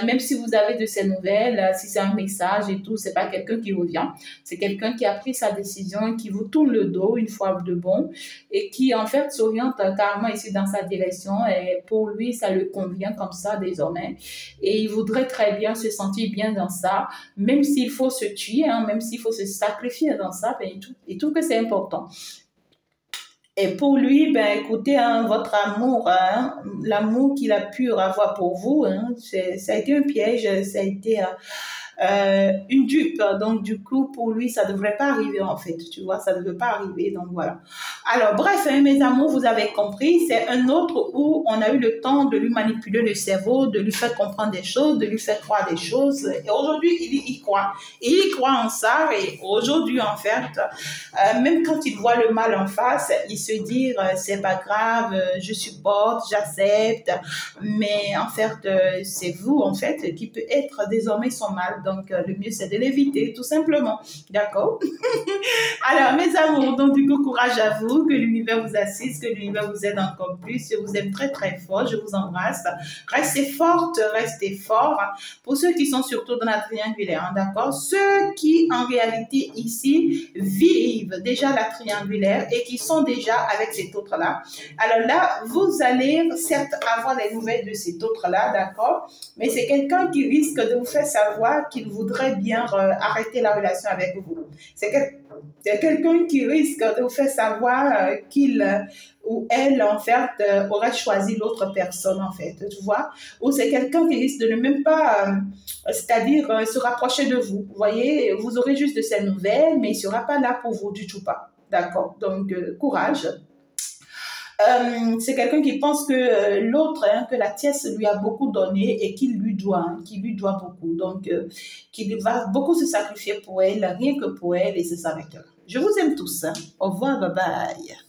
Même si vous avez de ces nouvelles, si c'est un message et tout, c'est pas quelqu'un qui revient. C'est quelqu'un qui a pris sa décision, qui vous tourne le dos une fois de bon et qui, en fait, s'oriente carrément ici dans sa direction. Et pour lui, ça le convient comme ça désormais. Et il voudrait très bien se sentir bien dans ça, même s'il faut se tuer, hein, même s'il faut se sacrifier dans ça, ben, il trouve que c'est important. Et pour lui, ben, écoutez, hein, votre amour, hein, l'amour qu'il a pu avoir pour vous, hein, ça a été un piège, ça a été une dupe. Donc, du coup, pour lui, ça ne devrait pas arriver, en fait. Tu vois, ça ne devrait pas arriver. Donc, voilà. Alors, bref, hein, mes amours, vous avez compris. C'est un autre où on a eu le temps de lui manipuler le cerveau, de lui faire comprendre des choses, de lui faire croire des choses. Et aujourd'hui, il y croit. Il y croit en ça. Et aujourd'hui, en fait, même quand il voit le mal en face, il se dit, c'est pas grave, je supporte, j'accepte. Mais en fait, c'est vous, en fait, qui peut être désormais son mal. Donc, le mieux, c'est de l'éviter, tout simplement. D'accord? Alors, mes amours, donc, du coup, courage à vous, que l'univers vous assiste, que l'univers vous aide encore plus. Je vous aime très, très fort. Je vous embrasse. Restez fortes, restez forts. Pour ceux qui sont surtout dans la triangulaire, hein, d'accord? Ceux qui, en réalité, ici, vivent déjà la triangulaire et qui sont déjà avec cet autre-là. Alors là, vous allez certes avoir les nouvelles de cet autre-là, d'accord? Mais c'est quelqu'un qui risque de vous faire savoir qu'il voudrait bien arrêter la relation avec vous. C'est quelqu'un qui risque de vous faire savoir qu'il ou elle, en fait, aurait choisi l'autre personne, en fait, tu vois. Ou c'est quelqu'un qui risque de ne même pas, c'est-à-dire se rapprocher de vous. Vous voyez, vous aurez juste de ces nouvelles, mais il ne sera pas là pour vous du tout pas. D'accord? Donc, courage. C'est quelqu'un qui pense que l'autre, hein, que la tierce lui a beaucoup donné et qu'il lui doit, hein, qu'il lui doit beaucoup. Donc, qu'il va beaucoup se sacrifier pour elle, rien que pour elle, et c'est ça avec elle. Je vous aime tous. Hein. Au revoir, bye bye.